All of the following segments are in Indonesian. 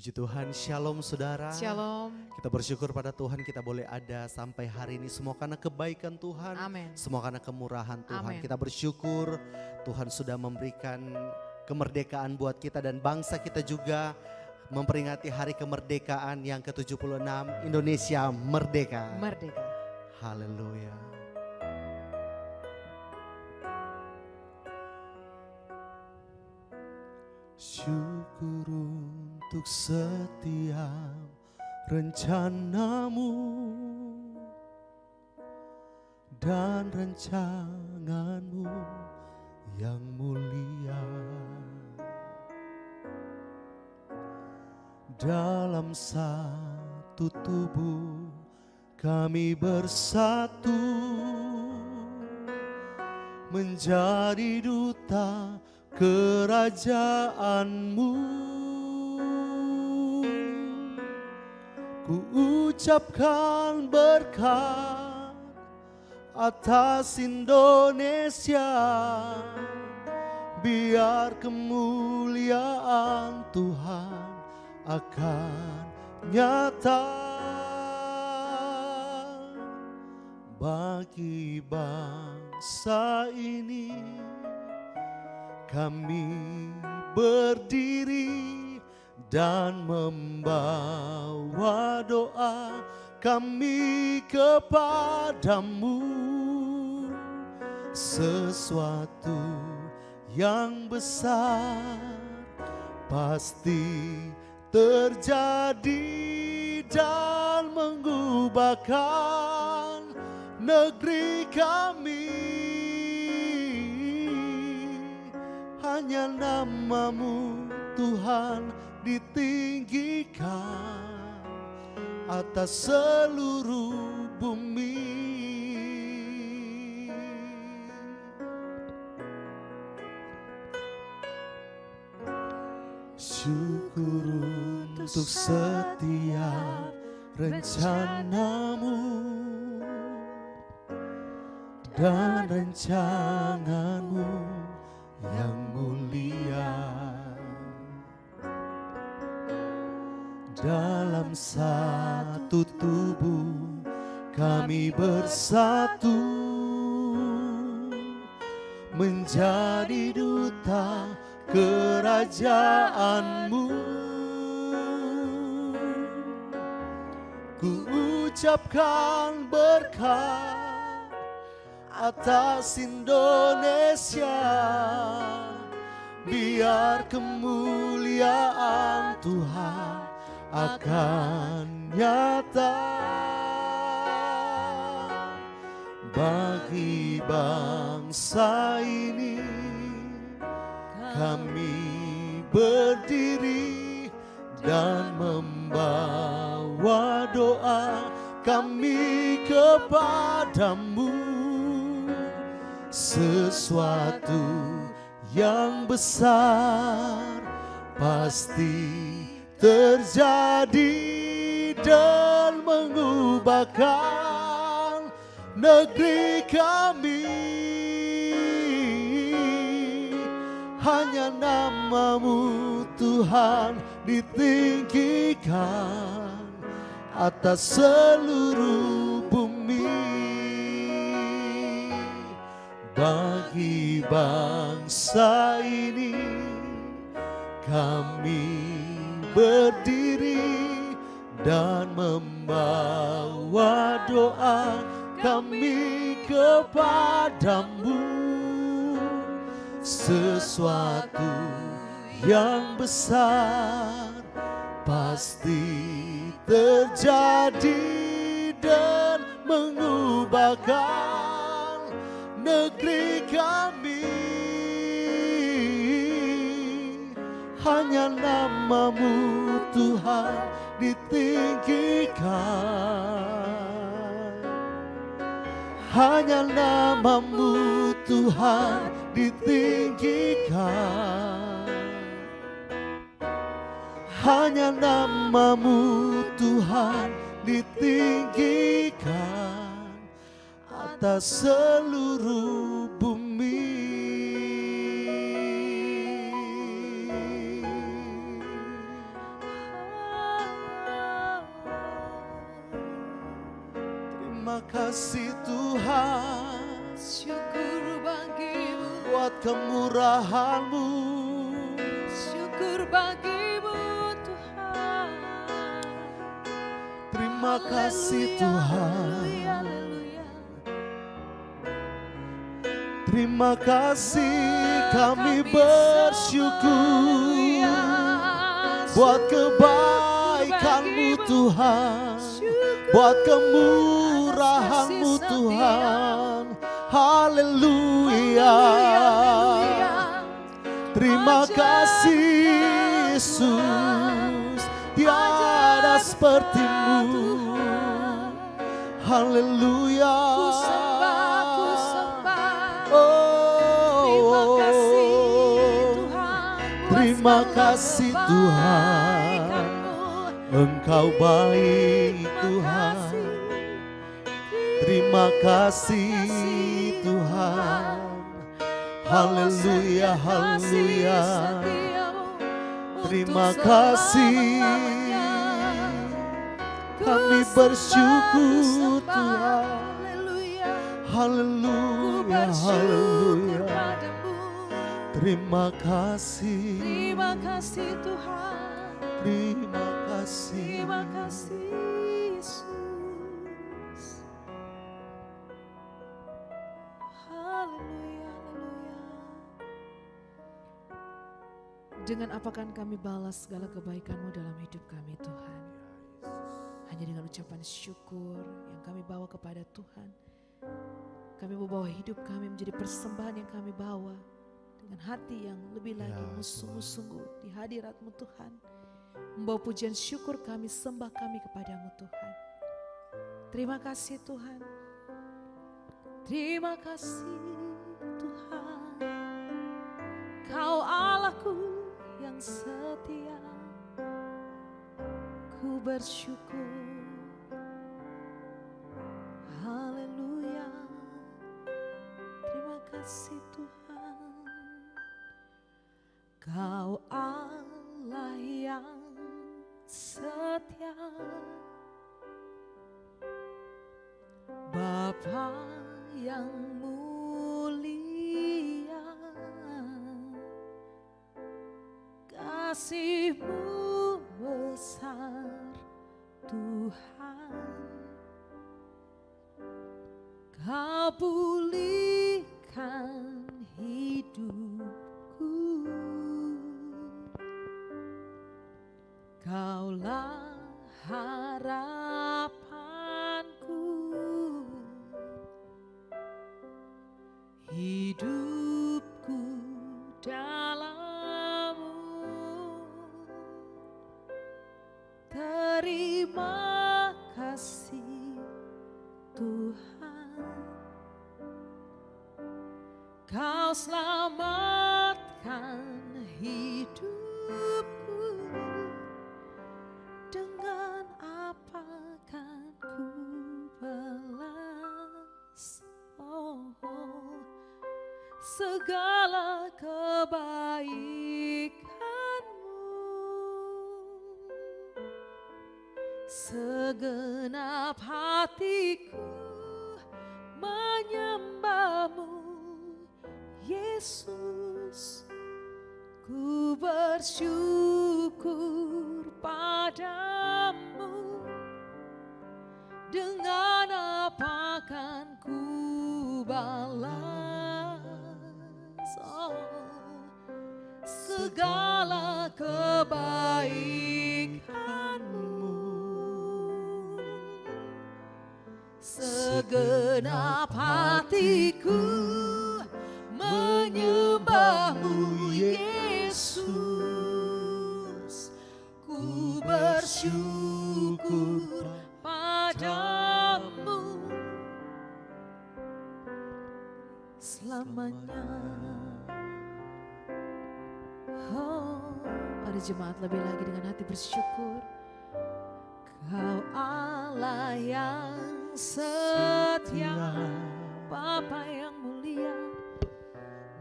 Puji Tuhan, shalom saudara. Shalom. Kita bersyukur pada Tuhan kita boleh ada sampai hari ini. Semua karena kebaikan Tuhan, Amin. semua karena kemurahan Tuhan. Amin. Kita bersyukur Tuhan sudah memberikan kemerdekaan buat kita dan bangsa kita juga memperingati hari kemerdekaan yang ke-76, Indonesia merdeka. Merdeka. Haleluya. Syukur untuk setiap rencanamu dan rancanganmu yang mulia. Dalam satu tubuh kami bersatu menjadi duta kerajaanmu. Ku ucapkan berkat atas Indonesia, biar kemuliaan Tuhan akan nyata bagi bangsa ini. Kami berdiri dan membawa doa kami kepadamu. Sesuatu yang besar pasti terjadi dan mengubahkan negeri kami. Hanya namamu Tuhan ditinggikan atas seluruh bumi. Syukur untuk setiap rencanamu dan rancanganmu yang mulia. Dalam satu tubuh kami bersatu menjadi duta kerajaanmu. Ku ucapkan berkat atas Indonesia, biar kemuliaan Tuhan akan nyata bagi bangsa ini. Kami berdiri dan membawa doa kami kepadamu. Sesuatu yang besar pasti terjadi dan mengubahkan negeri kami. Hanya namamu Tuhan ditinggikan atas seluruh bumi. Bagi bangsa ini kami berdiri dan membawa doa kami kepadamu. Sesuatu yang besar pasti terjadi dan mengubahkan negeri kami. Hanya namamu Tuhan ditinggikan. Hanya namamu Tuhan ditinggikan. Hanya namamu Tuhan ditinggikan atas seluruh bumi. Terima kasih Tuhan, Syukur bagimu, buat kemurahan-Mu. syukur bagimu Tuhan. Terima kasih Tuhan. Haleluya, haleluya. Terima kasih kami bersyukur buat kebaikan-Mu Tuhan, buat kemurahan-Mu Tuhan. Haleluya. Terima kasih Yesus, tiada seperti-Mu. Haleluya. Ku sembah, ku sembah. Oh, Terima kasih Tuhan, terima kasih Tuhan, Engkau baik Tuhan. Terima kasih Tuhan. Haleluya, haleluya. Terima kasih. Kami bersyukur Tuhan. Haleluya, haleluya. Terima kasih. Terima kasih Tuhan. Terima kasih. Terima kasih Yesus. Haleluya, haleluya. Dengan apakan kami balas segala kebaikan-Mu dalam hidup kami Tuhan. Hanya dengan ucapan syukur yang kami bawa kepada Tuhan. Kami membawa hidup kami menjadi persembahan yang kami bawa. Dengan hati yang lebih lagi sungguh-sungguh di hadirat-Mu Tuhan. Membawa pujian syukur kami, sembah kami kepada-Mu Tuhan. Terima kasih Tuhan. Terima kasih Tuhan. Kau Allahku yang setia. Ku bersyukur. Haleluya. Terima kasih Tuhan. Kau Allah yang setia, Bapa yang mulia, kasih-Mu besar Tuhan. Kau pulihkan hidupku. Kaulah harapanku. Hidupku dalam-Mu. Terima kasih Tuhan. Kau selamatkan hidupku. Dengan apa kan ku balas segala kebaikan-Mu. Segenap hatiku menyembah-Mu, Yesus. Ku bersyukur padamu. Dengan apa kan ku balas segala kebaikan-Mu. Segenap hatiku menyembah-Mu, Yesus. Ku bersyukur padamu selamanya. Oh, mari jemaat lebih lagi dengan hati bersyukur. Kau Allah yang setia, Bapa yang mulia,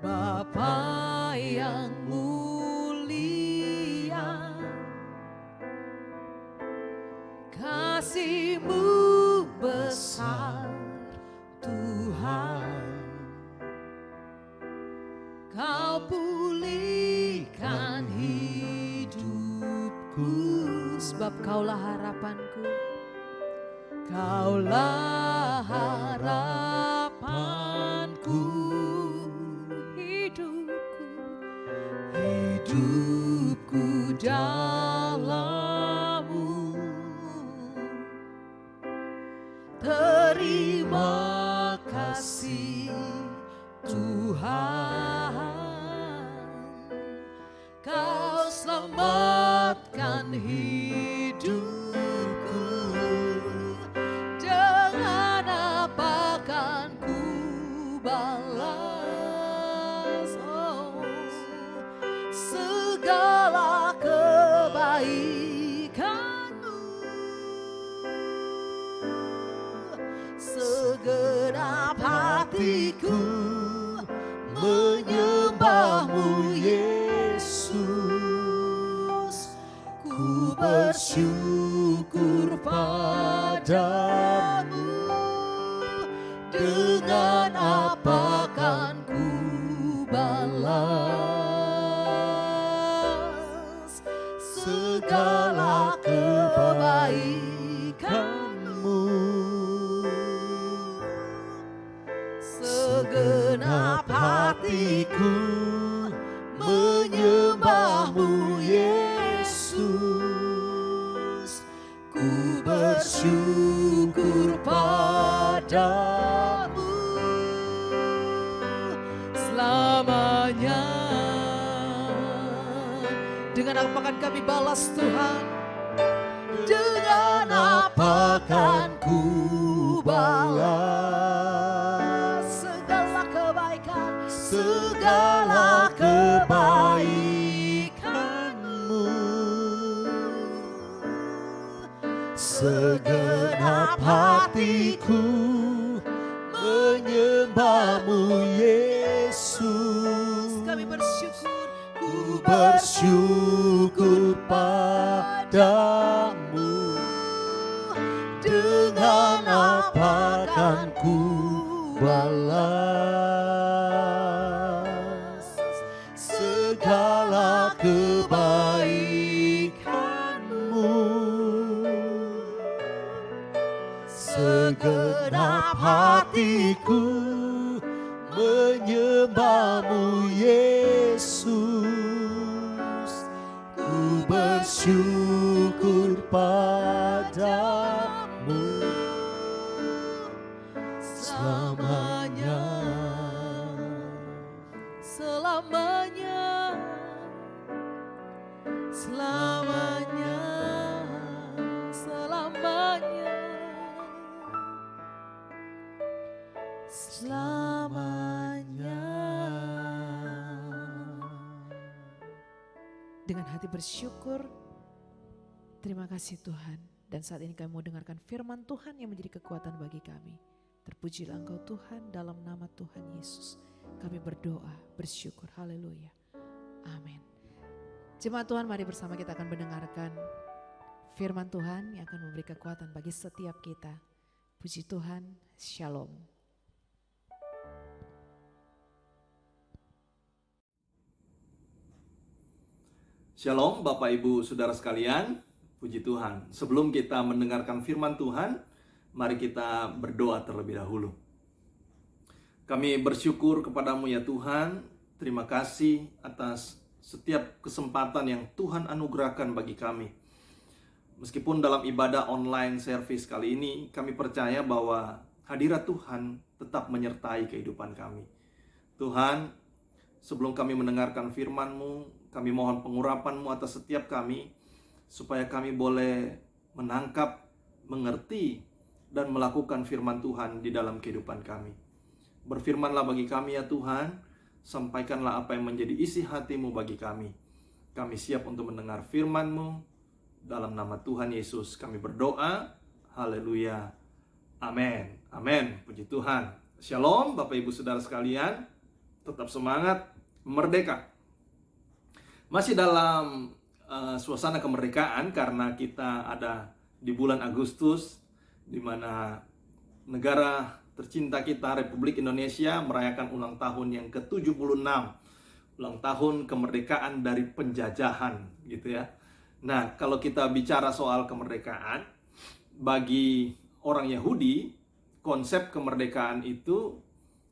Bapa yang mulia, kasih-Mu besar sebab Kaulah harapanku. Kaulah harapanku, hidupku dalam-Mu. Terima kasih Tuhan, Kau selamatkan hidupku. Dengan apa kan ku balas segala kebaikan-Mu. Segenap hatiku menyembah-Mu Yesus. Ku bersyukur padamu. Dengan apa kan ku balas segala kebaikan-Mu. Segenap hatiku menyembah-Mu Yesus. Ku bersyukur padamu selamanya. Dengan apa kan kami balas Tuhan? Dengan apa kan ku balas segala kebaikan, segala kebaikan-Mu. Segenap hatiku menyembah-Mu Yesus. Kami bersyukur, ku bersyukur padamu. Dengan apa kan ku balas segala kebaikan-Mu. Segenap hatiku menyembah-Mu Yesus. Ku bersyukur padamu selamanya. Selamanya, selamanya, selamanya, selamanya. Dengan hati bersyukur, terima kasih Tuhan. Dan saat ini kami mau dengarkan firman Tuhan yang menjadi kekuatan bagi kami. Terpujilah Engkau Tuhan, dalam nama Tuhan Yesus kami berdoa, bersyukur. Haleluya. Amin. Jemaat Tuhan, mari bersama kita akan mendengarkan firman Tuhan yang akan memberi kekuatan bagi setiap kita. Puji Tuhan, Shalom. Shalom Bapak Ibu Saudara sekalian, puji Tuhan. Sebelum kita mendengarkan firman Tuhan, mari kita berdoa terlebih dahulu. Kami bersyukur kepadamu ya Tuhan, terima kasih atas setiap kesempatan yang Tuhan anugerahkan bagi kami. Meskipun dalam ibadah online service kali ini, kami percaya bahwa hadirat Tuhan tetap menyertai kehidupan kami. Tuhan, sebelum kami mendengarkan firman-Mu, kami mohon pengurapan-Mu atas setiap kami, supaya kami boleh menangkap, mengerti, dan melakukan firman Tuhan di dalam kehidupan kami. Berfirmanlah bagi kami ya Tuhan, sampaikanlah apa yang menjadi isi hati-Mu bagi kami. Kami siap untuk mendengar firman-Mu, dalam nama Tuhan Yesus kami berdoa, haleluya, amin, amin, puji Tuhan. Shalom Bapak Ibu Saudara sekalian, tetap semangat, merdeka. Masih dalam suasana kemerdekaan karena kita ada di bulan Agustus, di mana negara tercinta kita Republik Indonesia merayakan ulang tahun yang ke-76, ulang tahun kemerdekaan dari penjajahan gitu ya. Nah, kalau kita bicara soal kemerdekaan, bagi orang Yahudi, konsep kemerdekaan itu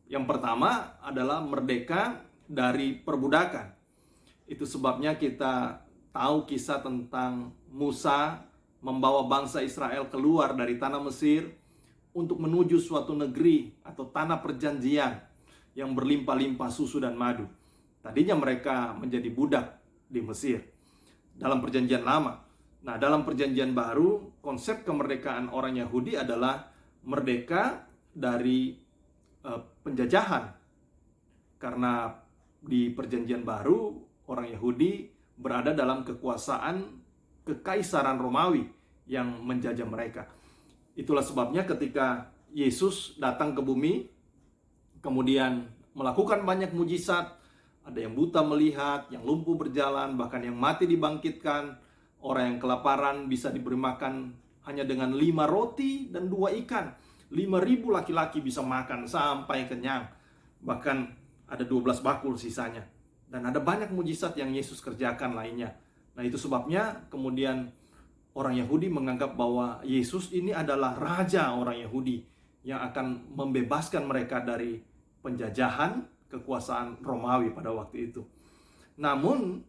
yang pertama adalah merdeka dari perbudakan. Itu sebabnya kita tahu kisah tentang Musa membawa bangsa Israel keluar dari tanah Mesir untuk menuju suatu negeri atau tanah perjanjian yang berlimpah-limpah susu dan madu. Tadinya mereka menjadi budak di Mesir dalam perjanjian lama. Nah, dalam perjanjian baru, konsep kemerdekaan orang Yahudi adalah merdeka dari penjajahan. Karena di perjanjian baru, orang Yahudi berada dalam kekuasaan kekaisaran Romawi yang menjajah mereka. Itulah sebabnya ketika Yesus datang ke bumi, kemudian melakukan banyak mujizat, ada yang buta melihat, yang lumpuh berjalan, bahkan yang mati dibangkitkan, orang yang kelaparan bisa diberi makan hanya dengan 5 roti dan 2 ikan. 5.000 laki-laki bisa makan sampai kenyang. Bahkan ada 12 bakul sisanya. Dan ada banyak mujizat yang Yesus kerjakan lainnya. Nah, itu sebabnya kemudian orang Yahudi menganggap bahwa Yesus ini adalah raja orang Yahudi yang akan membebaskan mereka dari penjajahan kekuasaan Romawi pada waktu itu. Namun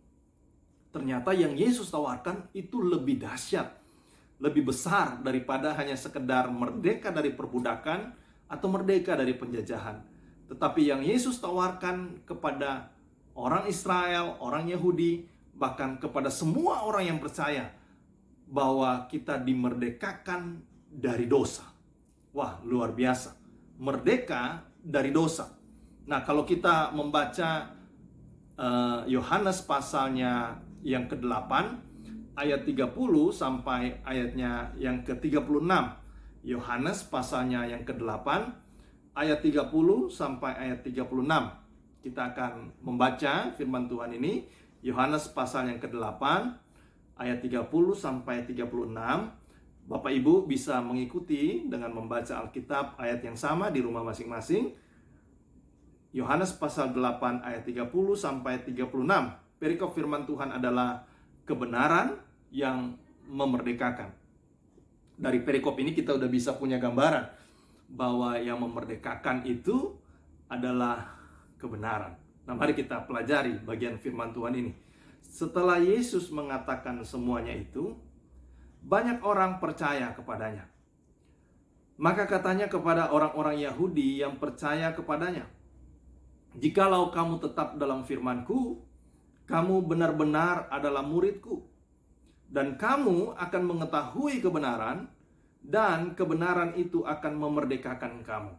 ternyata yang Yesus tawarkan itu lebih dahsyat, lebih besar daripada hanya sekedar merdeka dari perbudakan atau merdeka dari penjajahan. Tetapi yang Yesus tawarkan kepada orang Israel, orang Yahudi, bahkan kepada semua orang yang percaya bahwa kita dimerdekakan dari dosa. Wah, luar biasa. Merdeka dari dosa. Nah, kalau kita membaca Yohanes pasalnya yang ke-8 ayat 30 sampai ayatnya yang ke-36. Yohanes pasalnya yang ke-8 ayat 30 sampai ayat 36. Kita akan membaca firman Tuhan ini. Yohanes pasal yang ke-8 ayat 30 sampai 36. Bapak Ibu bisa mengikuti dengan membaca Alkitab ayat yang sama di rumah masing-masing. Yohanes pasal 8 ayat 30 sampai 36. Perikop firman Tuhan adalah kebenaran yang memerdekakan. Dari perikop ini kita udah bisa punya gambaran bahwa yang memerdekakan itu adalah kebenaran. Nah, mari kita pelajari bagian firman Tuhan ini. Setelah Yesus mengatakan semuanya itu, banyak orang percaya kepadanya. Maka katanya kepada orang-orang Yahudi yang percaya kepadanya, "Jikalau kamu tetap dalam firman-Ku, kamu benar-benar adalah murid-Ku, dan kamu akan mengetahui kebenaran, dan kebenaran itu akan memerdekakan kamu."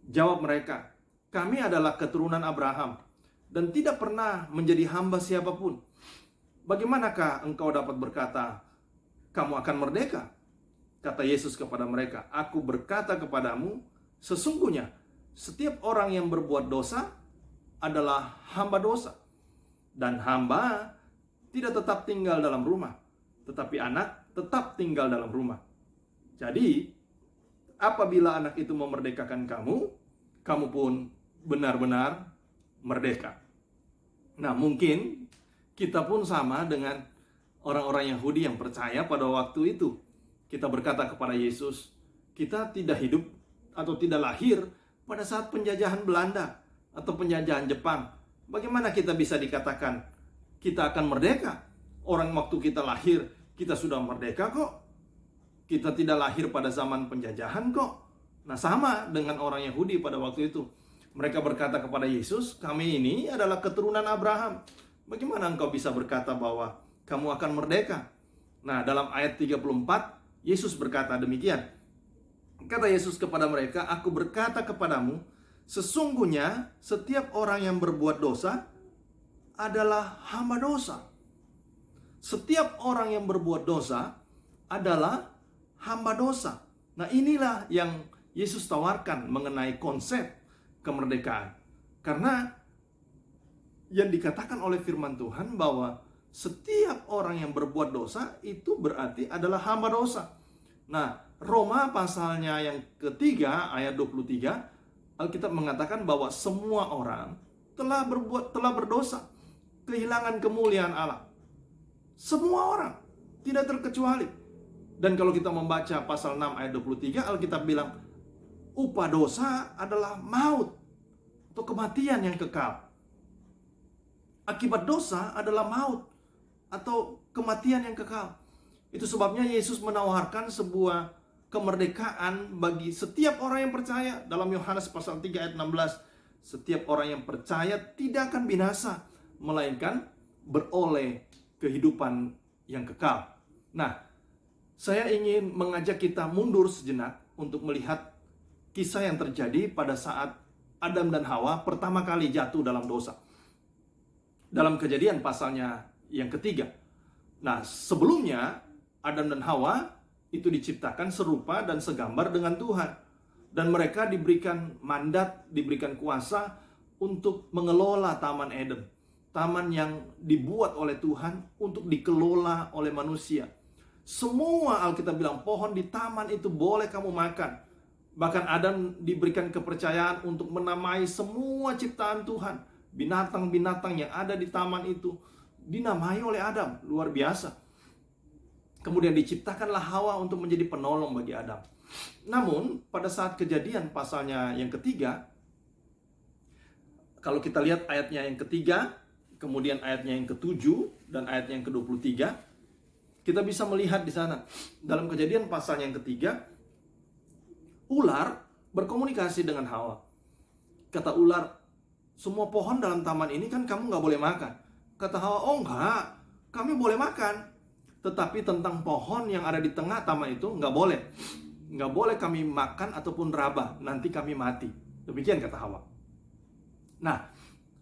Jawab mereka, "Kami adalah keturunan Abraham, dan tidak pernah menjadi hamba siapapun. Bagaimanakah engkau dapat berkata, kamu akan merdeka?" Kata Yesus kepada mereka, "Aku berkata kepadamu, sesungguhnya setiap orang yang berbuat dosa adalah hamba dosa. Dan hamba tidak tetap tinggal dalam rumah, tetapi anak tetap tinggal dalam rumah. Jadi, apabila anak itu memerdekakan kamu, kamu pun benar-benar merdeka." Nah, mungkin kita pun sama dengan orang-orang Yahudi yang percaya pada waktu itu. Kita berkata kepada Yesus, kita tidak hidup atau tidak lahir pada saat penjajahan Belanda atau penjajahan Jepang. Bagaimana kita bisa dikatakan kita akan merdeka? Orang waktu kita lahir, kita sudah merdeka kok. Kita tidak lahir pada zaman penjajahan kok. Nah, sama dengan orang Yahudi pada waktu itu. Mereka berkata kepada Yesus, "Kami ini adalah keturunan Abraham. Bagaimana engkau bisa berkata bahwa kamu akan merdeka?" Nah, dalam ayat 34, Yesus berkata demikian. Kata Yesus kepada mereka, "Aku berkata kepadamu, sesungguhnya setiap orang yang berbuat dosa adalah hamba dosa." Setiap orang yang berbuat dosa adalah hamba dosa. Nah, inilah yang Yesus tawarkan mengenai konsep kemerdekaan. Karena yang dikatakan oleh firman Tuhan bahwa setiap orang yang berbuat dosa itu berarti adalah hamba dosa. Nah, Roma pasalnya yang ketiga ayat 23, Alkitab mengatakan bahwa semua orang telah berdosa, kehilangan kemuliaan Allah. Semua orang, tidak terkecuali. Dan kalau kita membaca pasal 6 ayat 23, Alkitab bilang, upah dosa adalah maut atau kematian yang kekal. Akibat dosa adalah maut atau kematian yang kekal. Itu sebabnya Yesus menawarkan sebuah kemerdekaan bagi setiap orang yang percaya. Dalam Yohanes pasal 3 ayat 16, setiap orang yang percaya tidak akan binasa, melainkan beroleh kehidupan yang kekal. Nah, saya ingin mengajak kita mundur sejenak untuk melihat kisah yang terjadi pada saat Adam dan Hawa pertama kali jatuh dalam dosa. Dalam Kejadian pasalnya yang ketiga. Nah, sebelumnya Adam dan Hawa itu diciptakan serupa dan segambar dengan Tuhan. Dan mereka diberikan mandat, diberikan kuasa untuk mengelola Taman Eden. Taman yang dibuat oleh Tuhan untuk dikelola oleh manusia. Semua Alkitab bilang pohon di taman itu boleh kamu makan. Bahkan Adam diberikan kepercayaan untuk menamai semua ciptaan Tuhan. Binatang-binatang yang ada di taman itu dinamai oleh Adam. Luar biasa. Kemudian diciptakanlah Hawa untuk menjadi penolong bagi Adam. Namun pada saat Kejadian pasalnya yang ketiga, kalau kita lihat ayatnya yang ketiga, kemudian ayatnya yang ketujuh dan ayatnya yang ke-23, kita bisa melihat di sana. Dalam Kejadian pasalnya yang ketiga, ular berkomunikasi dengan Hawa. Kata ular, semua pohon dalam taman ini kan kamu nggak boleh makan. Kata Hawa, oh enggak, kami boleh makan. Tetapi tentang pohon yang ada di tengah taman itu nggak boleh. Nggak boleh kami makan ataupun raba, nanti kami mati. Demikian kata Hawa. Nah,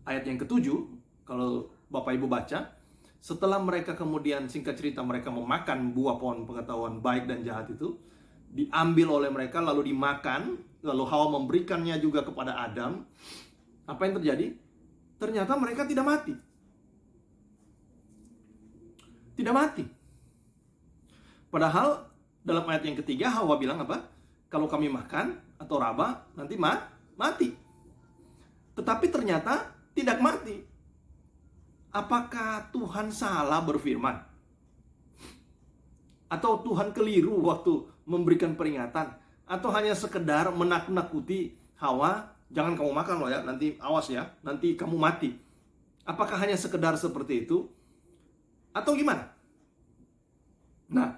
ayat yang ketujuh, kalau Bapak Ibu baca, setelah mereka kemudian singkat cerita mereka memakan buah pohon pengetahuan baik dan jahat itu, diambil oleh mereka lalu dimakan, lalu Hawa memberikannya juga kepada Adam. Apa yang terjadi? Ternyata mereka tidak mati. Tidak mati. Padahal dalam ayat yang ketiga Hawa bilang apa? Kalau kami makan atau raba nanti mati. Tetapi ternyata tidak mati. Apakah Tuhan salah berfirman? Atau Tuhan keliru waktu memberikan peringatan? Atau hanya sekedar menakut-nakuti Hawa, jangan kamu makan loh ya, nanti awas ya, nanti kamu mati. Apakah hanya sekedar seperti itu? Atau gimana? Nah,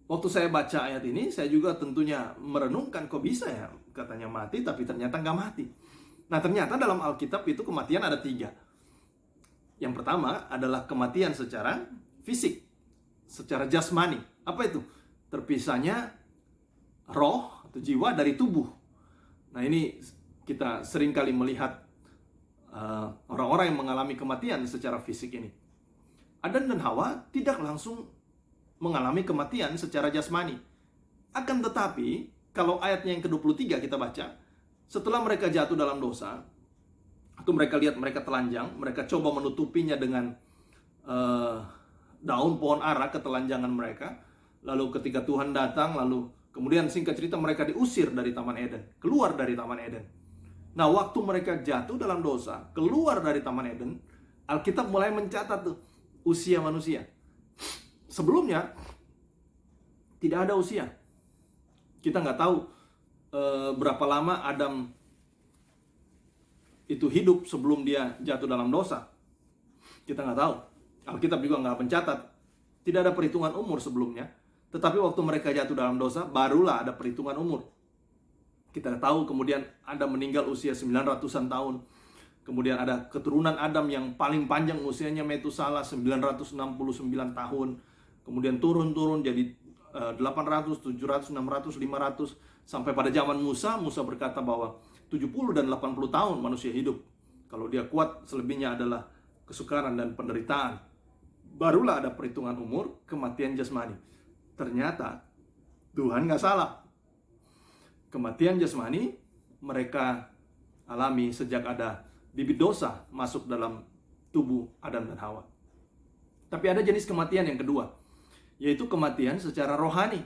waktu saya baca ayat ini, saya juga tentunya merenungkan kok bisa ya katanya mati, tapi ternyata nggak mati. Nah, ternyata dalam Alkitab itu kematian ada 3. Yang pertama adalah kematian secara fisik, secara jasmani. Apa itu? Terpisahnya roh atau jiwa dari tubuh. Nah, ini kita seringkali melihat orang-orang yang mengalami kematian secara fisik ini. Adam dan Hawa tidak langsung mengalami kematian secara jasmani. Akan tetapi, kalau ayatnya yang ke-23 kita baca, setelah mereka jatuh dalam dosa, atau mereka lihat mereka telanjang, mereka coba menutupinya dengan daun pohon ara ketelanjangan mereka. Lalu ketika Tuhan datang, lalu kemudian singkat cerita mereka diusir dari Taman Eden, keluar dari Taman Eden. Nah, waktu mereka jatuh dalam dosa, keluar dari Taman Eden, Alkitab mulai mencatat tuh usia manusia. Sebelumnya tidak ada usia. Kita nggak tahu berapa lama Adam itu hidup sebelum dia jatuh dalam dosa. Kita nggak tahu. Alkitab juga nggak mencatat. Tidak ada perhitungan umur sebelumnya. Tetapi waktu mereka jatuh dalam dosa, barulah ada perhitungan umur. Kita tahu kemudian Adam meninggal usia 900-an tahun. Kemudian ada keturunan Adam yang paling panjang usianya Metusala 969 tahun. Kemudian turun-turun jadi 800, 700, 600, 500. Sampai pada zaman Musa, Musa berkata bahwa 70 dan 80 tahun manusia hidup. Kalau dia kuat, selebihnya adalah kesukaran dan penderitaan. Barulah ada perhitungan umur, kematian jasmani. Ternyata Tuhan nggak salah. Kematian jasmani mereka alami sejak ada bibit dosa masuk dalam tubuh Adam dan Hawa. Tapi ada jenis kematian yang kedua, yaitu kematian secara rohani.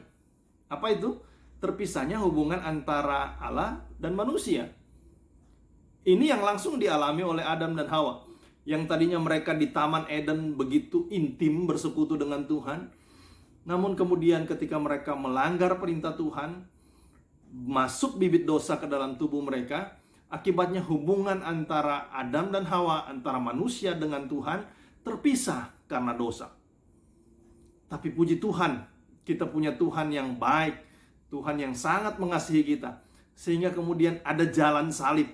Apa itu? Terpisahnya hubungan antara Allah dan manusia. Ini yang langsung dialami oleh Adam dan Hawa. Yang tadinya mereka di Taman Eden begitu intim bersekutu dengan Tuhan, namun kemudian ketika mereka melanggar perintah Tuhan, masuk bibit dosa ke dalam tubuh mereka, akibatnya hubungan antara Adam dan Hawa, antara manusia dengan Tuhan, terpisah karena dosa. Tapi puji Tuhan, kita punya Tuhan yang baik, Tuhan yang sangat mengasihi kita, sehingga kemudian ada jalan salib,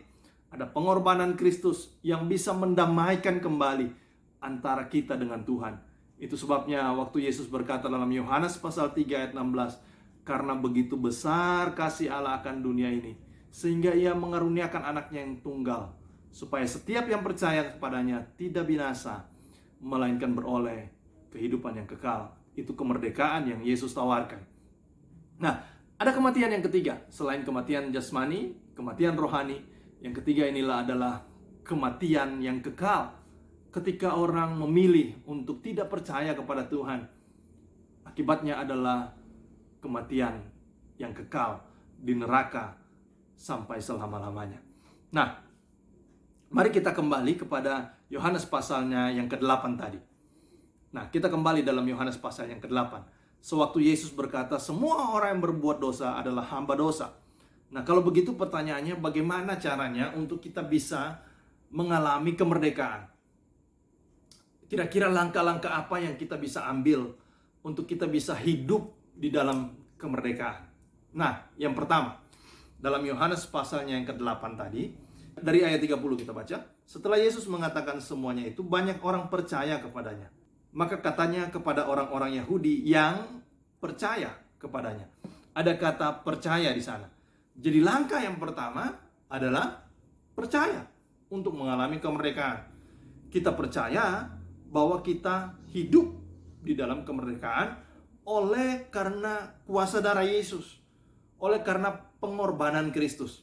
ada pengorbanan Kristus yang bisa mendamaikan kembali antara kita dengan Tuhan. Itu sebabnya waktu Yesus berkata dalam Yohanes pasal 3 ayat 16, karena begitu besar kasih Allah akan dunia ini, sehingga ia mengaruniakan anaknya yang tunggal, supaya setiap yang percaya kepadanya tidak binasa, melainkan beroleh kehidupan yang kekal. Itu kemerdekaan yang Yesus tawarkan. Nah, ada kematian yang ketiga, selain kematian jasmani, kematian rohani. Yang ketiga inilah adalah kematian yang kekal. Ketika orang memilih untuk tidak percaya kepada Tuhan, akibatnya adalah kematian yang kekal di neraka sampai selama-lamanya. Nah, mari kita kembali kepada Yohanes pasalnya yang ke-8 tadi. Nah, kita kembali dalam Yohanes pasal yang ke-8. Sewaktu Yesus berkata, semua orang yang berbuat dosa adalah hamba dosa. Nah, kalau begitu pertanyaannya, bagaimana caranya untuk kita bisa mengalami kemerdekaan? Kira-kira langkah-langkah apa yang kita bisa ambil untuk kita bisa hidup di dalam kemerdekaan? Nah, yang pertama, dalam Yohanes pasalnya yang ke-8 tadi, dari ayat 30 kita baca, setelah Yesus mengatakan semuanya itu, banyak orang percaya kepadanya. Maka katanya kepada orang-orang Yahudi yang percaya kepadanya. Ada kata percaya di sana. Jadi langkah yang pertama adalah percaya untuk mengalami kemerdekaan. Kita percaya bahwa kita hidup di dalam kemerdekaan oleh karena kuasa darah Yesus, oleh karena pengorbanan Kristus.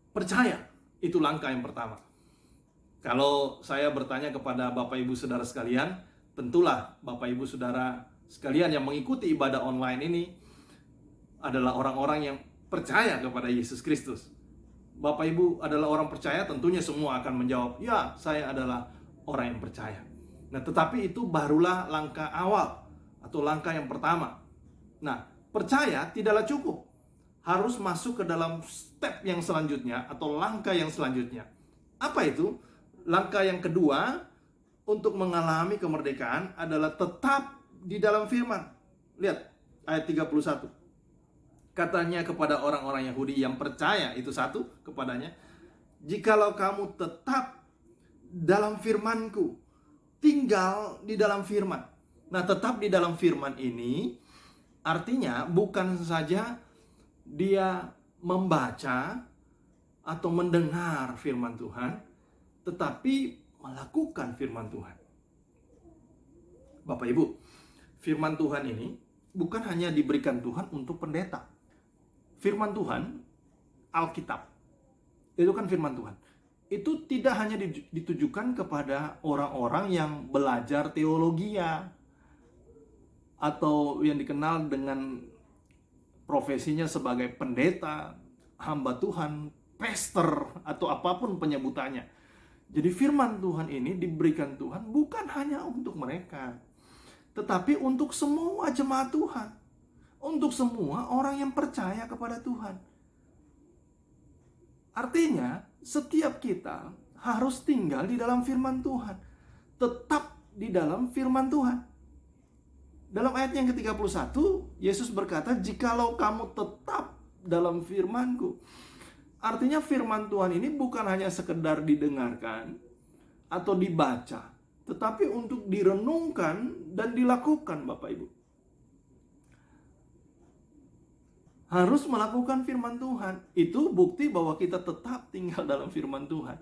Percaya, itu langkah yang pertama. Kalau saya bertanya kepada Bapak Ibu Saudara sekalian, tentulah Bapak Ibu Saudara sekalian yang mengikuti ibadah online ini adalah orang-orang yang percaya kepada Yesus Kristus. Bapak Ibu adalah orang percaya, tentunya semua akan menjawab, ya, saya adalah orang yang percaya. Nah, tetapi itu barulah langkah awal atau langkah yang pertama. Nah, percaya tidaklah cukup. Harus masuk ke dalam step yang selanjutnya atau langkah yang selanjutnya. Apa itu? Langkah yang kedua untuk mengalami kemerdekaan adalah tetap di dalam firman. Lihat ayat 31. Katanya kepada orang-orang Yahudi yang percaya, itu satu kepadanya, jikalau kamu tetap dalam firman-Ku, tinggal di dalam firman. Nah, tetap di dalam firman ini artinya bukan saja dia membaca atau mendengar firman Tuhan, tetapi melakukan firman Tuhan. Bapak Ibu, firman Tuhan ini bukan hanya diberikan Tuhan untuk pendeta. Firman Tuhan, Alkitab, itu kan firman Tuhan. Itu tidak hanya ditujukan kepada orang-orang yang belajar teologia atau yang dikenal dengan profesinya sebagai pendeta, hamba Tuhan, pastor, atau apapun penyebutannya. Jadi firman Tuhan ini diberikan Tuhan bukan hanya untuk mereka, tetapi untuk semua jemaat Tuhan, untuk semua orang yang percaya kepada Tuhan. Artinya, setiap kita harus tinggal di dalam firman Tuhan, tetap di dalam firman Tuhan. Dalam ayat yang ke-31, Yesus berkata, jikalau kamu tetap dalam firman-Ku. Artinya firman Tuhan ini bukan hanya sekedar didengarkan atau dibaca, tetapi untuk direnungkan dan dilakukan, Bapak Ibu. Harus melakukan firman Tuhan. Itu bukti bahwa kita tetap tinggal dalam firman Tuhan.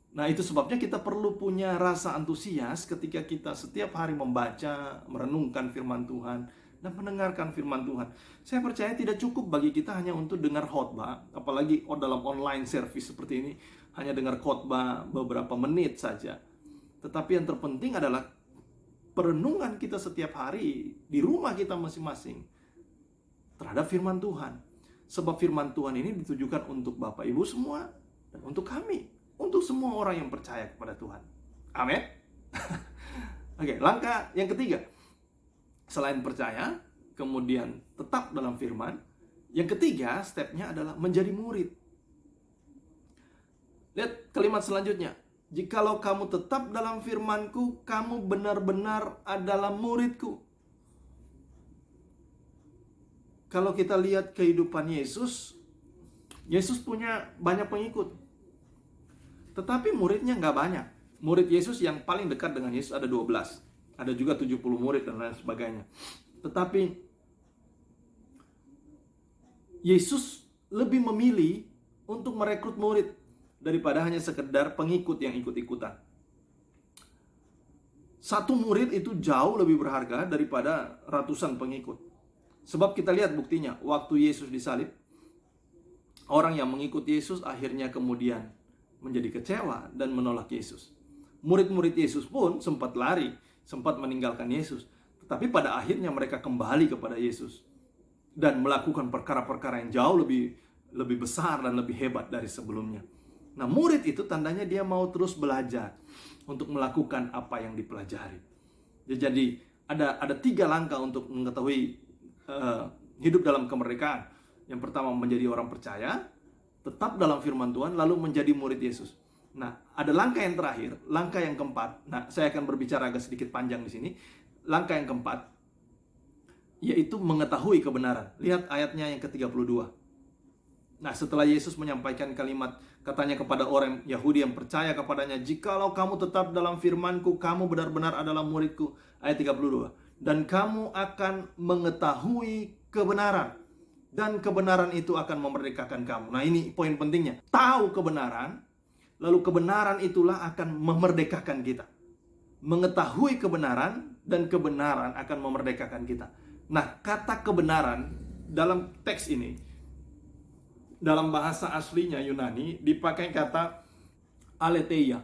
Nah, itu sebabnya kita perlu punya rasa antusias ketika kita setiap hari membaca, merenungkan firman Tuhan, dan mendengarkan firman Tuhan. Saya percaya tidak cukup bagi kita hanya untuk dengar khotbah, apalagi dalam online service seperti ini, hanya dengar khotbah beberapa menit saja. Tetapi yang terpenting adalah perenungan kita setiap hari di rumah kita masing-masing terhadap firman Tuhan. Sebab firman Tuhan ini ditujukan untuk Bapak Ibu semua dan untuk kami. untuk semua orang yang percaya kepada Tuhan. Amin. Oke, langkah yang ketiga, selain percaya, kemudian tetap dalam firman, yang ketiga stepnya adalah menjadi murid. Lihat kalimat selanjutnya. Jikalau kamu tetap dalam firman-Ku, kamu benar-benar adalah murid-Ku. Kalau kita lihat kehidupan Yesus, Yesus punya banyak pengikut. Tetapi muridnya nggak banyak. Murid Yesus yang paling dekat dengan Yesus ada 12. Ada juga 70 murid dan lain sebagainya. Tetapi Yesus lebih memilih untuk merekrut murid daripada hanya sekedar pengikut yang ikut-ikutan. Satu murid itu jauh lebih berharga daripada ratusan pengikut. Sebab kita lihat buktinya, waktu Yesus disalib, orang yang mengikut Yesus akhirnya kemudian menjadi kecewa dan menolak Yesus. Murid-murid Yesus pun sempat lari, sempat meninggalkan Yesus. Tetapi pada akhirnya mereka kembali kepada Yesus dan melakukan perkara-perkara yang jauh lebih besar dan lebih hebat dari sebelumnya. Nah, murid itu tandanya dia mau terus belajar untuk melakukan apa yang dipelajari. Jadi ada 3 langkah untuk mengetahui hidup dalam kemerdekaan. Yang pertama, menjadi orang percaya, tetap dalam firman Tuhan, lalu menjadi murid Yesus. Nah, ada langkah yang terakhir, langkah yang keempat. Nah, saya akan berbicara agak sedikit panjang di sini. Langkah yang keempat, yaitu mengetahui kebenaran. Lihat ayatnya yang ke-32. Nah, setelah Yesus menyampaikan kalimat, katanya kepada orang Yahudi yang percaya kepadanya, jikalau kamu tetap dalam firman-Ku, kamu benar-benar adalah murid-Ku. Ayat 32. Dan kamu akan mengetahui kebenaran. Dan kebenaran itu akan memerdekakan kamu. Nah, ini poin pentingnya. Tahu kebenaran, lalu kebenaran itulah akan memerdekakan kita. Mengetahui kebenaran, dan kebenaran akan memerdekakan kita. Nah, kata kebenaran dalam teks ini, dalam bahasa aslinya Yunani, dipakai kata aletheia.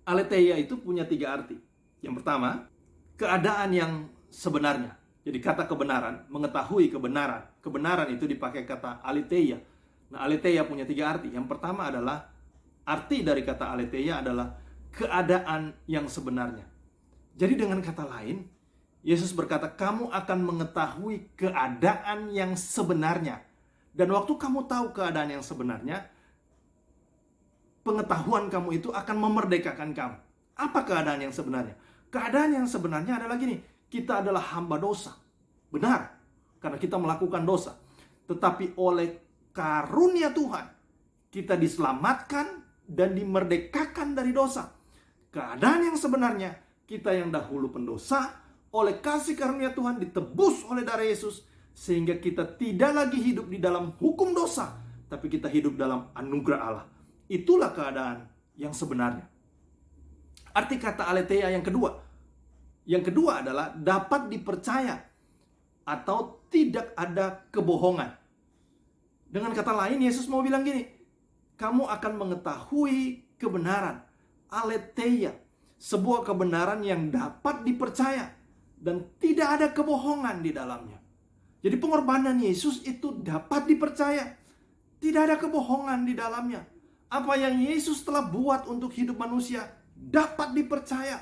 Aletheia itu punya 3 arti. Yang pertama, keadaan yang sebenarnya. Jadi kata kebenaran, mengetahui kebenaran. Kebenaran itu dipakai kata aletheia. Nah, aletheia punya 3 arti. Yang pertama adalah, arti dari kata aletheia adalah keadaan yang sebenarnya. Jadi dengan kata lain, Yesus berkata, kamu akan mengetahui keadaan yang sebenarnya. Dan waktu kamu tahu keadaan yang sebenarnya, pengetahuan kamu itu akan memerdekakan kamu. Apa keadaan yang sebenarnya? Keadaan yang sebenarnya adalah gini, kita adalah hamba dosa. Benar, karena kita melakukan dosa. Tetapi oleh karunia Tuhan, kita diselamatkan dan dimerdekakan dari dosa. Keadaan yang sebenarnya, kita yang dahulu pendosa, oleh kasih karunia Tuhan ditebus oleh darah Yesus, sehingga kita tidak lagi hidup di dalam hukum dosa, tapi kita hidup dalam anugerah Allah. Itulah keadaan yang sebenarnya. Arti kata aletheia yang kedua. Yang kedua adalah dapat dipercaya atau tidak ada kebohongan. Dengan kata lain, Yesus mau bilang gini, kamu akan mengetahui kebenaran. Aletheia, sebuah kebenaran yang dapat dipercaya dan tidak ada kebohongan di dalamnya. Jadi pengorbanan Yesus itu dapat dipercaya. Tidak ada kebohongan di dalamnya. Apa yang Yesus telah buat untuk hidup manusia dapat dipercaya.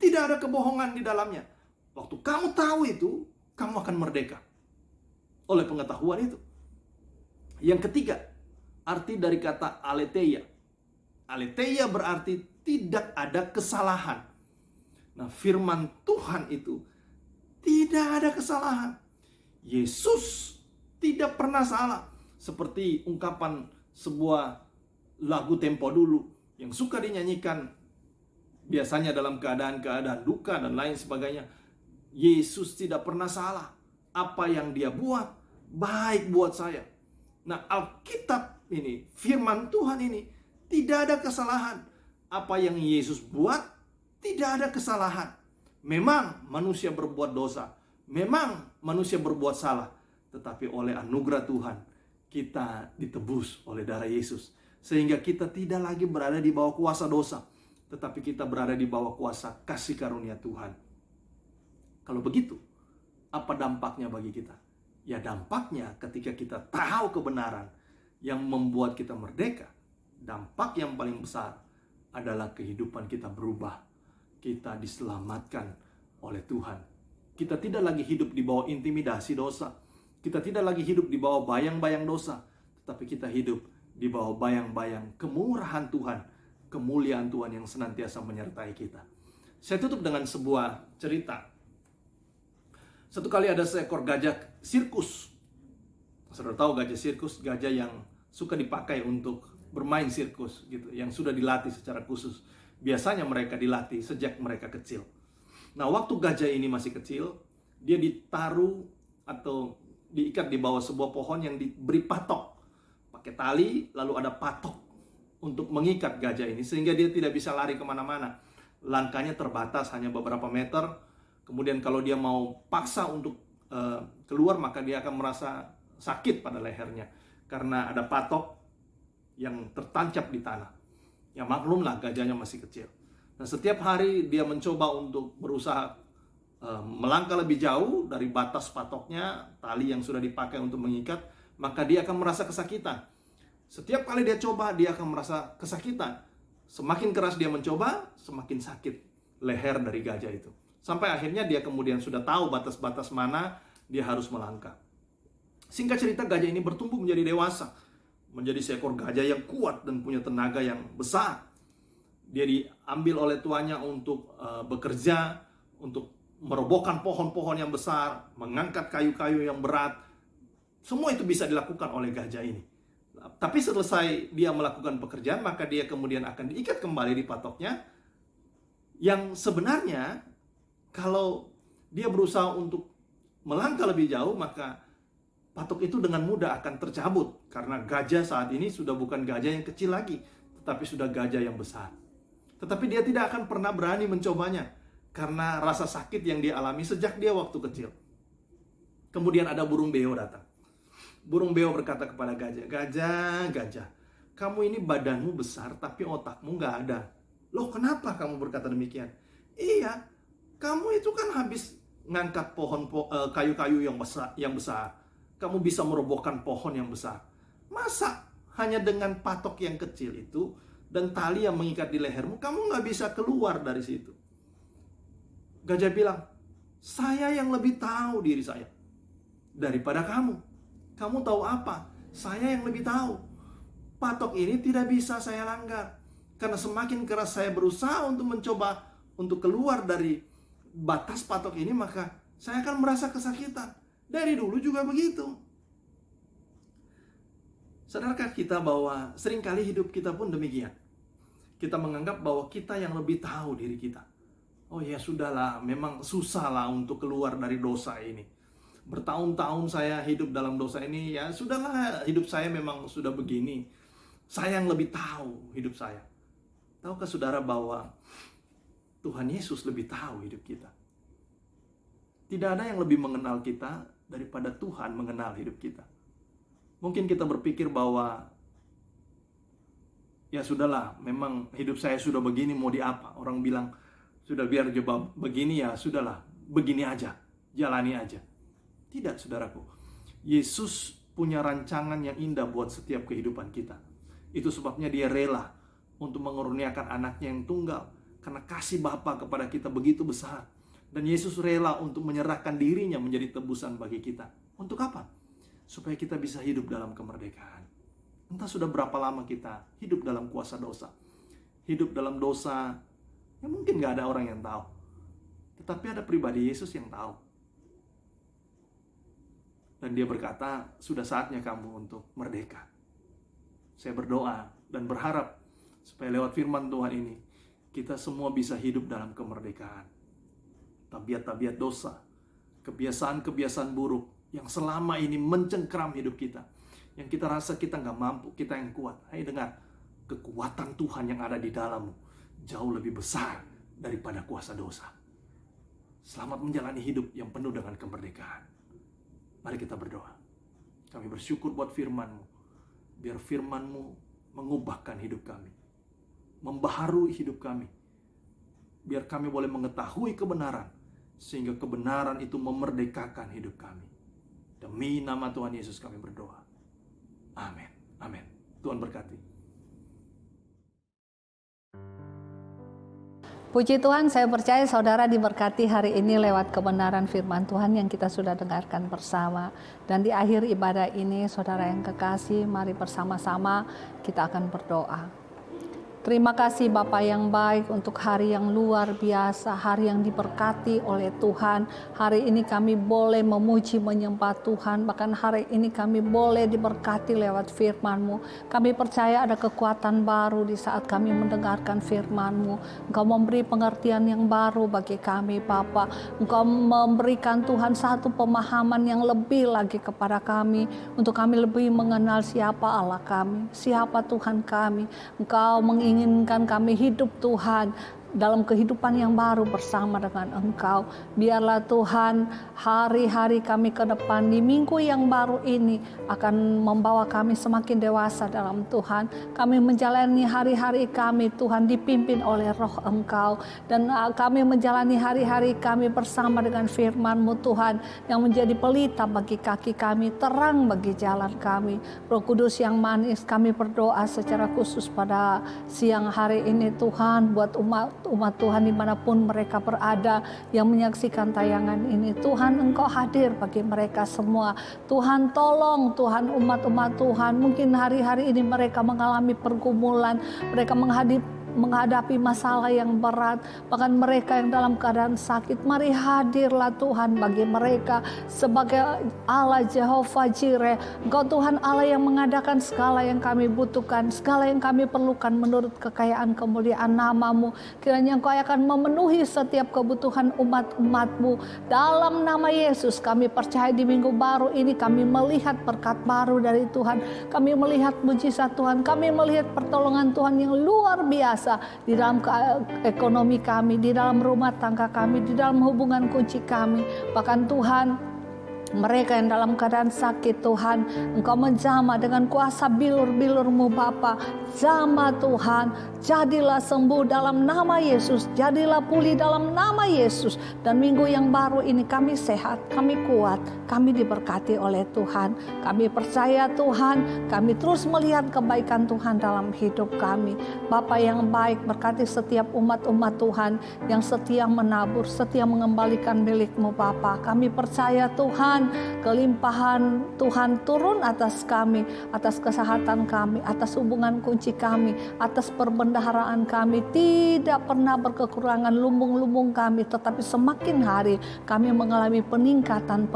Tidak ada kebohongan di dalamnya. Waktu kamu tahu itu, kamu akan merdeka oleh pengetahuan itu. Yang ketiga, arti dari kata aletheia. Aletheia berarti tidak ada kesalahan. Nah, firman Tuhan itu tidak ada kesalahan. Yesus tidak pernah salah. Seperti ungkapan sebuah lagu tempo dulu yang suka dinyanyikan biasanya dalam keadaan-keadaan duka dan lain sebagainya. Yesus tidak pernah salah. Apa yang dia buat baik buat saya. Nah, Alkitab ini, firman Tuhan ini tidak ada kesalahan. Apa yang Yesus buat tidak ada kesalahan. Memang manusia berbuat dosa. Memang manusia berbuat salah. Tetapi oleh anugerah Tuhan, kita ditebus oleh darah Yesus. Sehingga kita tidak lagi berada di bawah kuasa dosa. Tetapi kita berada di bawah kuasa kasih karunia Tuhan. Kalau begitu, apa dampaknya bagi kita? Ya, dampaknya ketika kita tahu kebenaran yang membuat kita merdeka, dampak yang paling besar adalah kehidupan kita berubah. Kita diselamatkan oleh Tuhan. Kita tidak lagi hidup di bawah intimidasi dosa. Kita tidak lagi hidup di bawah bayang-bayang dosa. Tetapi kita hidup di bawah bayang-bayang kemurahan Tuhan, kemuliaan Tuhan yang senantiasa menyertai kita. Saya tutup dengan sebuah cerita. Satu kali ada seekor gajah sirkus. Saudara tahu gajah sirkus, gajah yang suka dipakai untuk bermain sirkus gitu, yang sudah dilatih secara khusus. Biasanya mereka dilatih sejak mereka kecil. Nah, waktu gajah ini masih kecil, dia ditaruh atau diikat di bawah sebuah pohon yang diberi patok. Pakai tali, lalu ada patok untuk mengikat gajah ini, sehingga dia tidak bisa lari kemana-mana. Langkahnya terbatas, hanya beberapa meter. Kemudian kalau dia mau paksa untuk keluar, maka dia akan merasa sakit pada lehernya. Karena ada patok yang tertancap di tanah. Ya maklumlah, gajahnya masih kecil. Nah, setiap hari dia mencoba untuk berusaha melangkah lebih jauh dari batas patoknya, tali yang sudah dipakai untuk mengikat, maka dia akan merasa kesakitan. Setiap kali dia coba, dia akan merasa kesakitan. Semakin keras dia mencoba, semakin sakit leher dari gajah itu. Sampai akhirnya dia kemudian sudah tahu batas-batas mana dia harus melangkah. Singkat cerita, gajah ini bertumbuh menjadi dewasa. Menjadi seekor gajah yang kuat dan punya tenaga yang besar. Dia diambil oleh tuannya untuk bekerja, untuk merobohkan pohon-pohon yang besar, mengangkat kayu-kayu yang berat. Semua itu bisa dilakukan oleh gajah ini. Tapi selesai dia melakukan pekerjaan, maka dia kemudian akan diikat kembali di patoknya. Yang sebenarnya, kalau dia berusaha untuk melangkah lebih jauh, maka patok itu dengan mudah akan tercabut. Karena gajah saat ini sudah bukan gajah yang kecil lagi, tetapi sudah gajah yang besar. Tetapi dia tidak akan pernah berani mencobanya, karena rasa sakit yang dia alami sejak dia waktu kecil. Kemudian ada burung beo datang. Burung beo berkata kepada gajah, "Gajah, kamu ini badanmu besar tapi otakmu nggak ada." "Loh, kenapa kamu berkata demikian?" "Iya, kamu itu kan habis ngangkat kayu-kayu yang besar. Kamu bisa merobohkan pohon yang besar. Masa hanya dengan patok yang kecil itu dan tali yang mengikat di lehermu, kamu nggak bisa keluar dari situ?" Gajah bilang, "Saya yang lebih tahu diri saya daripada kamu. Kamu tahu apa? Saya yang lebih tahu. Patok ini tidak bisa saya langgar. Karena semakin keras saya berusaha untuk mencoba untuk keluar dari batas patok ini, maka saya akan merasa kesakitan. Dari dulu juga begitu." Sadarkah kita bahwa seringkali hidup kita pun demikian? Kita menganggap bahwa kita yang lebih tahu diri kita. Oh ya sudahlah, memang susah lah untuk keluar dari dosa ini. Bertahun-tahun saya hidup dalam dosa ini, ya sudahlah, hidup saya memang sudah begini. Saya yang lebih tahu hidup saya. Tahukah saudara bahwa Tuhan Yesus lebih tahu hidup kita? Tidak ada yang lebih mengenal kita daripada Tuhan mengenal hidup kita. Mungkin kita berpikir bahwa ya sudahlah, memang hidup saya sudah begini, mau diapa? Orang bilang, sudah biar coba begini, ya sudahlah, begini aja, jalani aja. Tidak, saudaraku. Yesus punya rancangan yang indah buat setiap kehidupan kita. Itu sebabnya dia rela untuk mengurniakan anaknya yang tunggal. Karena kasih Bapa kepada kita begitu besar. Dan Yesus rela untuk menyerahkan dirinya menjadi tebusan bagi kita. Untuk apa? Supaya kita bisa hidup dalam kemerdekaan. Entah sudah berapa lama kita hidup dalam kuasa dosa. Hidup dalam dosa, ya mungkin gak ada orang yang tahu. Tetapi ada pribadi Yesus yang tahu. Dan dia berkata, sudah saatnya kamu untuk merdeka. Saya berdoa dan berharap supaya lewat firman Tuhan ini, kita semua bisa hidup dalam kemerdekaan. Tabiat-tabiat dosa, kebiasaan-kebiasaan buruk yang selama ini mencengkram hidup kita. Yang kita rasa kita nggak mampu, kita yang kuat. Hai dengar, kekuatan Tuhan yang ada di dalammu jauh lebih besar daripada kuasa dosa. Selamat menjalani hidup yang penuh dengan kemerdekaan. Mari kita berdoa. Kami bersyukur buat firman-Mu. Biar firman-Mu mengubahkan hidup kami. Membaharui hidup kami. Biar kami boleh mengetahui kebenaran. Sehingga kebenaran itu memerdekakan hidup kami. Demi nama Tuhan Yesus kami berdoa. Amin. Amin. Tuhan berkati. Puji Tuhan, saya percaya saudara diberkati hari ini lewat kebenaran firman Tuhan yang kita sudah dengarkan bersama. Dan di akhir ibadah ini, saudara yang kekasih, mari bersama-sama kita akan berdoa. Terima kasih Bapa yang baik untuk hari yang luar biasa, hari yang diberkati oleh Tuhan. Hari ini kami boleh memuji menyembah Tuhan, bahkan hari ini kami boleh diberkati lewat firman-Mu. Kami percaya ada kekuatan baru di saat kami mendengarkan firman-Mu. Engkau memberi pengertian yang baru bagi kami Bapa. Engkau memberikan Tuhan satu pemahaman yang lebih lagi kepada kami, untuk kami lebih mengenal siapa Allah kami, siapa Tuhan kami. Engkau menginginkan kami hidup Tuhan dalam kehidupan yang baru bersama dengan Engkau. Biarlah Tuhan hari-hari kami ke depan di minggu yang baru ini akan membawa kami semakin dewasa dalam Tuhan. Kami menjalani hari-hari kami Tuhan dipimpin oleh roh Engkau. Dan kami menjalani hari-hari kami bersama dengan firman-Mu Tuhan, yang menjadi pelita bagi kaki kami, terang bagi jalan kami. Roh Kudus yang manis, kami berdoa secara khusus pada siang hari ini Tuhan, buat umat Tuhan dimanapun mereka berada yang menyaksikan tayangan ini. Tuhan, Engkau hadir bagi mereka semua. Tuhan, tolong Tuhan umat-umat Tuhan. Mungkin hari-hari ini mereka mengalami pergumulan, mereka menghadapi masalah yang berat, bahkan mereka yang dalam keadaan sakit. Mari hadirlah Tuhan bagi mereka sebagai Allah Jehovah Jireh. Engkau Tuhan Allah yang mengadakan segala yang kami butuhkan, segala yang kami perlukan menurut kekayaan kemuliaan nama-Mu. Kiranya Engkau akan memenuhi setiap kebutuhan umat-umat-Mu. Dalam nama Yesus kami percaya di minggu baru ini kami melihat berkat baru dari Tuhan. Kami melihat mujizat Tuhan, kami melihat pertolongan Tuhan yang luar biasa di dalam ekonomi kami, di dalam rumah tangga kami, di dalam hubungan kunci kami. Bahkan Tuhan, mereka yang dalam keadaan sakit Tuhan, Engkau menjamah dengan kuasa bilur-bilur-Mu Bapa. Jamah Tuhan, jadilah sembuh dalam nama Yesus, jadilah pulih dalam nama Yesus. Dan minggu yang baru ini kami sehat, kami kuat, kami diberkati oleh Tuhan. Kami percaya Tuhan, kami terus melihat kebaikan Tuhan dalam hidup kami. Bapa yang baik, berkati setiap umat-umat Tuhan yang setia menabur, setia mengembalikan milik-Mu Bapa. Kami percaya Tuhan, kelimpahan Tuhan turun atas kami, atas kesehatan kami, atas hubungan kunci kami, atas perbendaharaan kami. Tidak pernah berkekurangan lumbung-lumbung kami, tetapi semakin hari kami mengalami peningkatan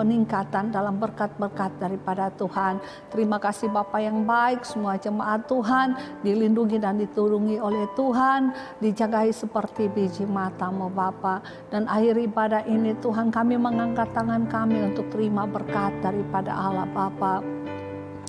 dalam berkat-berkat daripada Tuhan. Terima kasih Bapa yang baik, semua jemaat Tuhan dilindungi dan ditulungi oleh Tuhan, dijagai seperti biji mata-Mu Bapa. Dan akhir ibadah ini Tuhan, kami mengangkat tangan kami untuk terima berkat daripada Allah Bapa.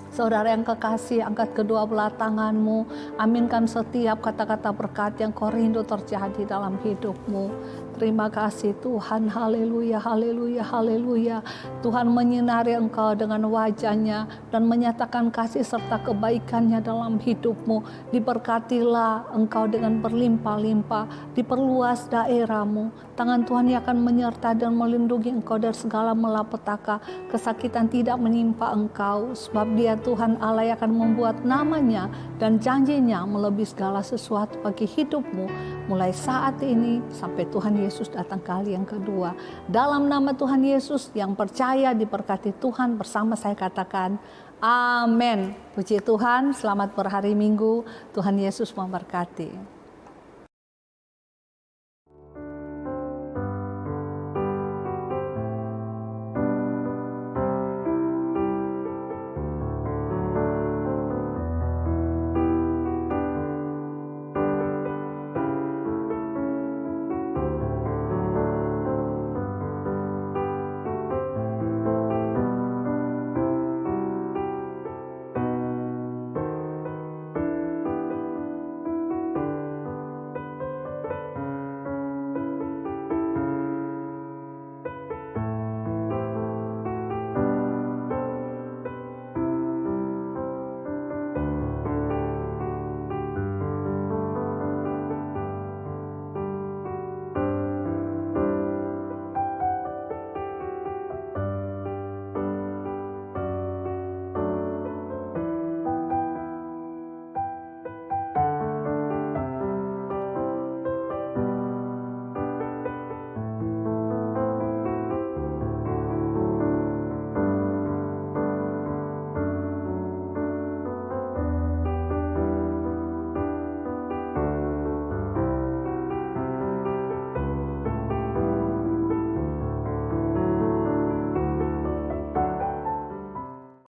Saudara yang kekasih, angkat kedua belah tangan-Mu, aminkan setiap kata-kata berkat yang Kau rindu terjadi dalam hidup-Mu. Terima kasih Tuhan, haleluya, haleluya, haleluya. Tuhan menyinari Engkau dengan wajah-Nya dan menyatakan kasih serta kebaikan-Nya dalam hidup-Mu. Diberkatilah Engkau dengan berlimpah-limpah, diperluas daerah-Mu. Tangan Tuhan yang akan menyertai dan melindungi Engkau dari segala malapetaka. Kesakitan tidak menimpa Engkau, sebab Dia Tuhan Allah yang akan membuat nama-Nya dan janji-Nya melebihi segala sesuatu bagi hidup-Mu, mulai saat ini sampai Tuhan Yesus datang kali yang kedua. Dalam nama Tuhan Yesus, yang percaya diberkati Tuhan bersama saya katakan amin. Puji Tuhan, selamat berhari Minggu. Tuhan Yesus memberkati.